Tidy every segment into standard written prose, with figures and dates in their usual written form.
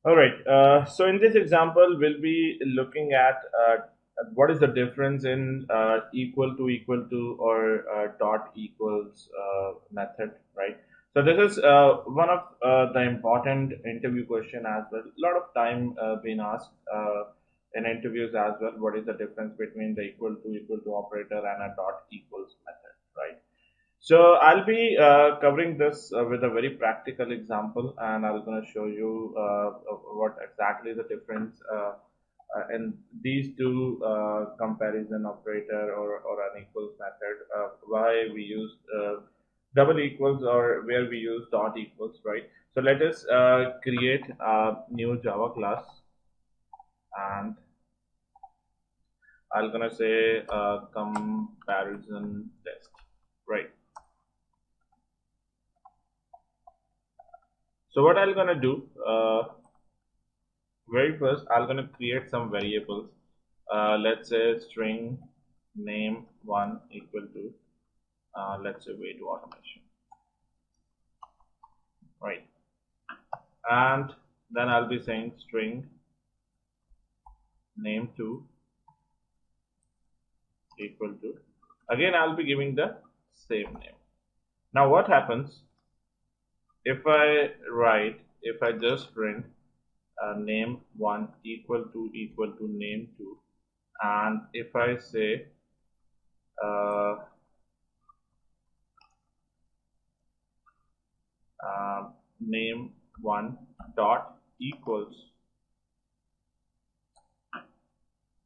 All right. So in this example, we'll be looking at what is the difference in equal to or dot equals method, right? So this is one of the important interview question as well. A lot of time being asked in interviews as well. What is the difference between the equal to operator and a dot equals method, right? So I'll be covering this with a very practical example, and I'm going to show you what exactly the difference in these two comparison operator or an equals method, why we use double equals or where we use dot equals, right? So let us create a new Java class, and I'm gonna say comparison test, right? So what I'm gonna do, very first, I'm gonna create some variables. Let's say string name one equal to, let's say wait automation, right? And then I'll be saying string name two equal to. Again, I'll be giving the same name. Now, what happens if I just print name one equal to name two, and if I say uh, name one dot equals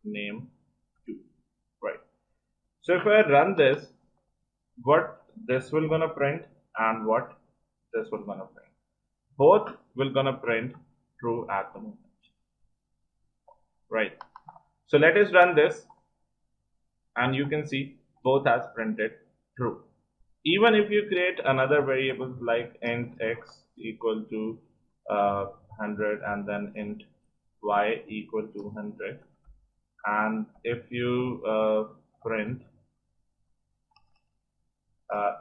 name two, right? So if I run this, what this will gonna print and what this will gonna print, both will gonna print true at the moment, right? So let us run this, and you can see both has printed true. Even if you create another variable like int x equal to 100 and then int y equal to 100, and if you print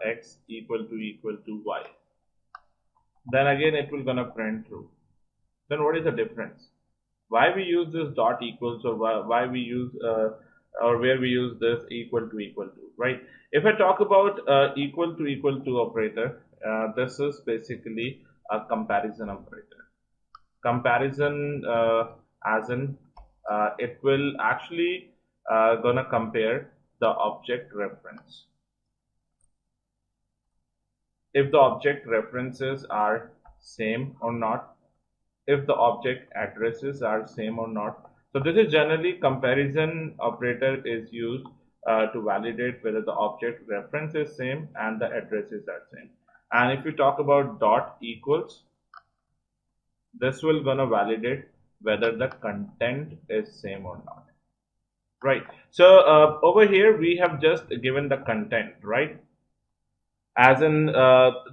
x equal to y, then again it will gonna print true. Then what is the difference? Why we use this dot equals, or why we use or where we use this equal to, right? If I talk about equal to operator, this is basically a comparison operator. Comparison as in it will actually gonna compare the object reference. If the object references are same or not, if the object addresses are same or not. So this is generally comparison operator is used to validate whether the object reference is same and the addresses are same. And if you talk about dot equals, this will gonna validate whether the content is same or not, right? So over here we have just given the content, right? As in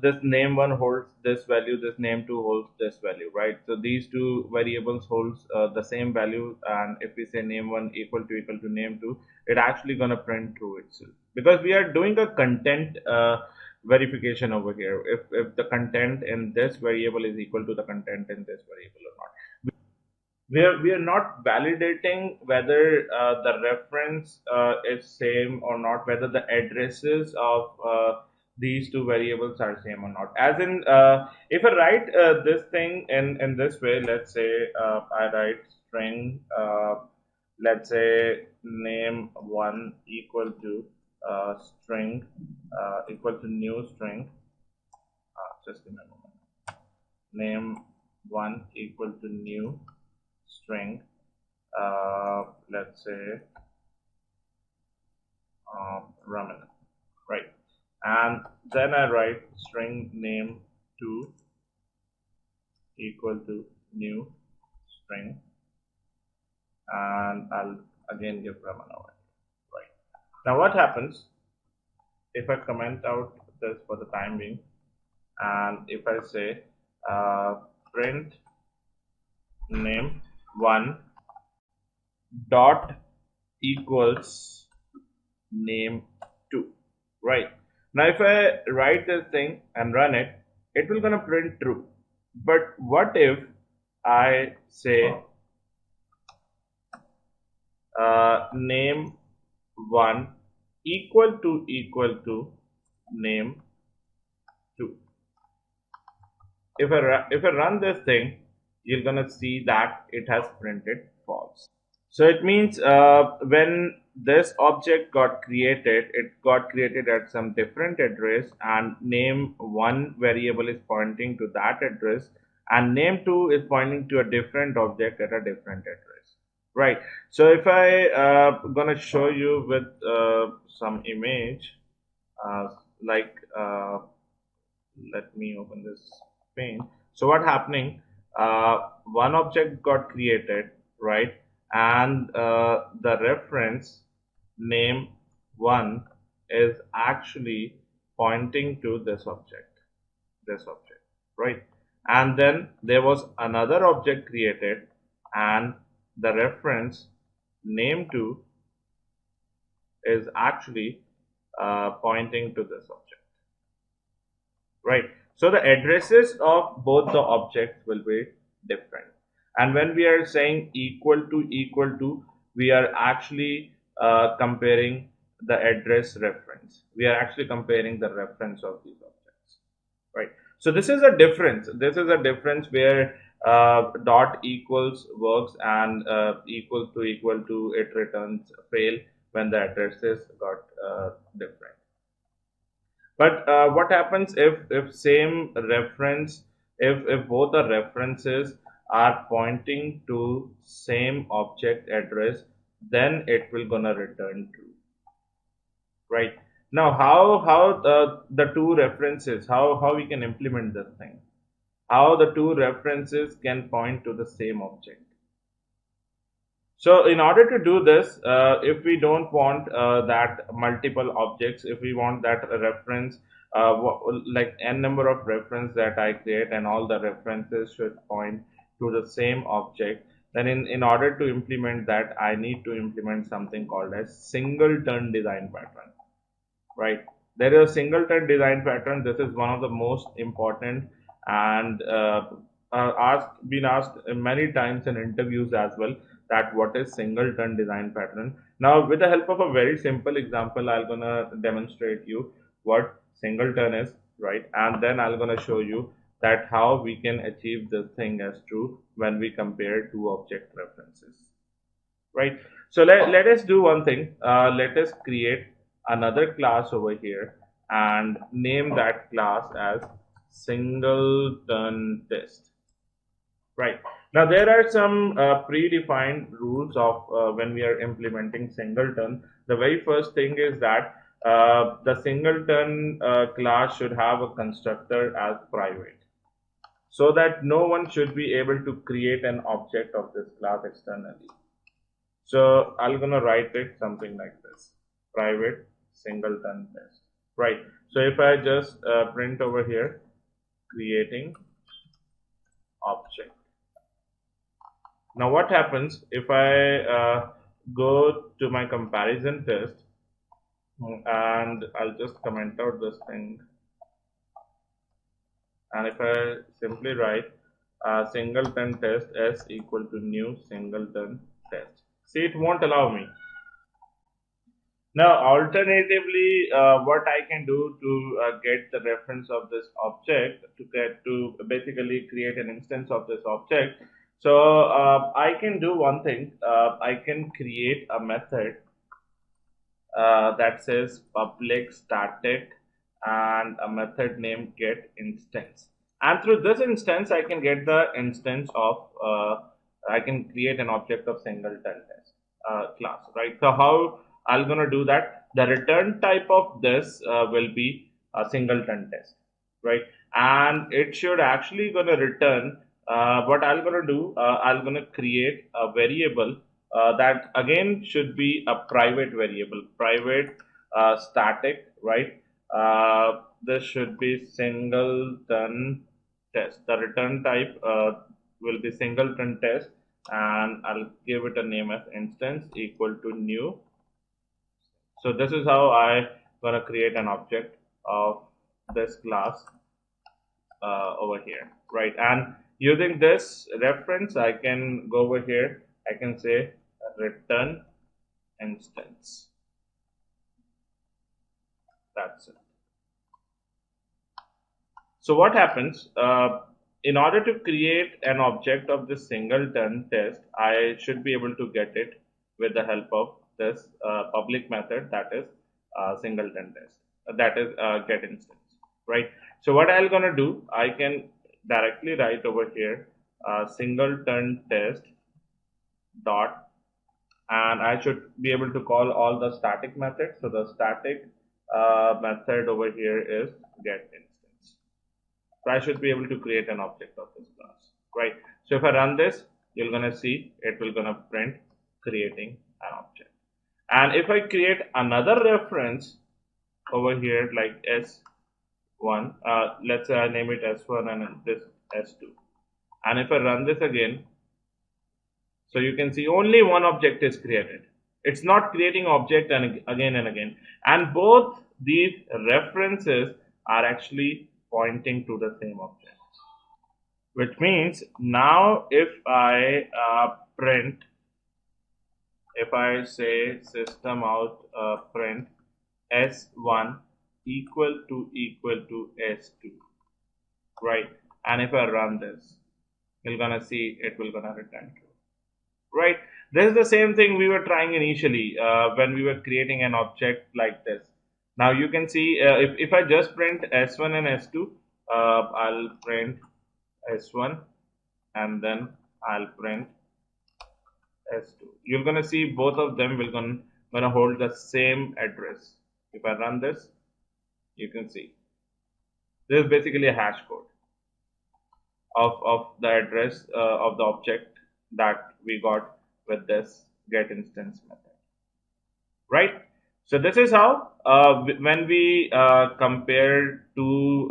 this name one holds this value, this name two holds this value, right? So these two variables holds the same value, and if we say name one equal to name two, it actually gonna print true itself, because we are doing a content verification over here. If the content in this variable is equal to the content in this variable or not, we are not validating whether the reference is same or not, whether the addresses of these two variables are same or not. As in, if I write this thing in this way, let's say I write string, let's say name one equal to string equal to new string. Just give me a moment. Name one equal to new string, let's say Raman, right? And then I write string name 2 equal to new string, and I'll again give Raman over, right? Now what happens if I comment out this for the time being, and if I say print name 1 dot equals name 2, right? Now if I write this thing and run it, it will gonna print true. But what if I say name one equal to name two. If I run this thing, you're gonna see that it has printed false. So it means when this object got created, it got created at some different address, and name one variable is pointing to that address, and name two is pointing to a different object at a different address. Right. So if I gonna show you with some image, uh, like let me open this pane. So what happening? One object got created, right? And the reference name one is actually pointing to this object, right? And then there was another object created, and the reference name two is actually pointing to this object. Right. So the addresses of both the objects will be different. And when we are saying equal to, we are actually comparing the address reference. We are actually comparing the reference of these objects. Right. So this is a difference. This is a difference where dot equals works, and equal to it returns fail when the addresses got different. But what happens if same reference, if both the references are pointing to same object address, then it will gonna return true, right? Now, how the two references, how we can implement this thing? How the two references can point to the same object? So in order to do this, if we don't want that multiple objects, if we want that reference, like n number of reference that I create and all the references should point to the same object, then in order to implement that, I need to implement something called as singleton design pattern, right? There is a singleton design pattern. This is one of the most important, and been asked many times in interviews as well, that what is singleton design pattern. Now, with the help of a very simple example, I'm gonna demonstrate you what singleton is, right? And then I'm gonna show you that how we can achieve this thing as true when we compare two object references, right? So let us do one thing. Let us create another class over here and name that class as singleton test, right? Now there are some predefined rules of when we are implementing singleton. The very first thing is that the singleton class should have a constructor as private, so that no one should be able to create an object of this class externally. So I'm gonna write it something like this: private singleton test. Right. So if I just print over here, creating object. Now what happens if I go to my comparison test, and I'll just comment out this thing, and if I simply write singleton test s equal to new singleton test, see, it won't allow me. Now, alternatively, what I can do to get the reference of this object, to basically create an instance of this object. So I can do one thing. I can create a method that says public static and a method named get instance. And through this instance, I can get the instance of I can create an object of singleton test class, right? So how I'm gonna do that? The return type of this will be a singleton test, right? And it should actually gonna return. What I'm gonna do? I'm gonna create a variable that again should be a private variable, private static, right? This should be singleton test. The return type will be singleton test, and I'll give it a name as instance equal to new. So this is how I gonna create an object of this class over here, right? And Using this reference, I can go over here, I can say return instance. That's it. So what happens, in order to create an object of this singleton test, I should be able to get it with the help of this public method, that is singleton test, that is get instance, right? So what I'm gonna do, I can directly write over here singleton test dot, and I should be able to call all the static methods. So the static method over here is get instance. So I should be able to create an object of this class, right? So if I run this, you're gonna see it will gonna print creating an object. And if I create another reference over here like S1, let's say I name it S1 and this S2. And if I run this again, so you can see only one object is created. It's not creating object and again and again. And both these references are actually pointing to the same object. Which means now if I print, if I say system out print S1 equal to S2, right? And if I run this, you're gonna see it will gonna return true. Right, this is the same thing we were trying initially when we were creating an object like this. Now you can see if I just print S1 and S2, I'll print S1 and then I'll print S2. You're gonna see both of them will gonna hold the same address. If I run this, you can see this is basically a hash code of the address of the object that we got with this get instance method, right? So this is how when we compare two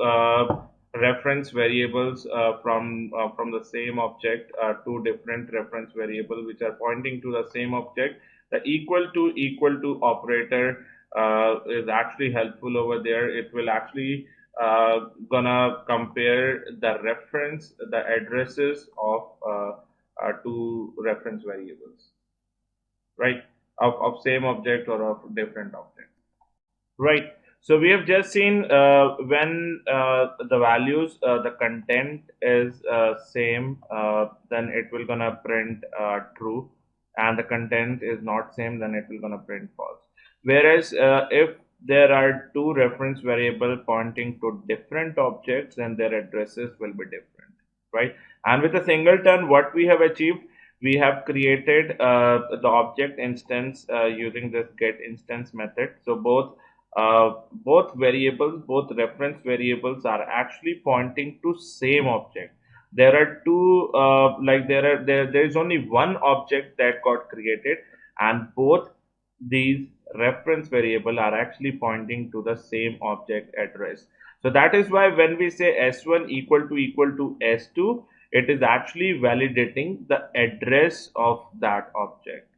reference variables from the same object, two different reference variables which are pointing to the same object, the equal to operator is actually helpful over there. It will actually gonna compare the reference, the addresses of two reference variables, right? Of same object or of different object, right? So we have just seen when the values, the content is same, then it will gonna print true, and the content is not same, then it will gonna print false. Whereas if there are two reference variable pointing to different objects, then their addresses will be different, right? And with a singleton, what we have achieved, we have created the object instance using this get instance method. So both variables, both reference variables are actually pointing to same object. There are two like there is only one object that got created, and both these reference variable are actually pointing to the same object address. So that is why when we say S1 equal to S2, it is actually validating the address of that object,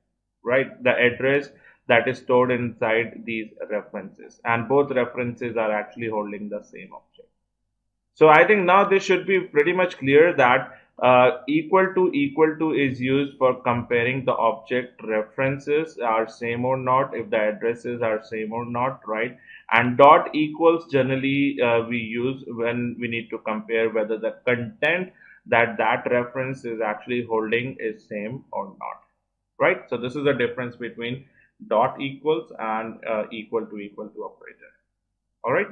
right? The address that is stored inside these references, and both references are actually holding the same object. So I think now this should be pretty much clear that equal to is used for comparing the object references are same or not, if the addresses are same or not, right? And dot equals generally we use when we need to compare whether the content that reference is actually holding is same or not, right? So this is the difference between dot equals and equal to operator. All right.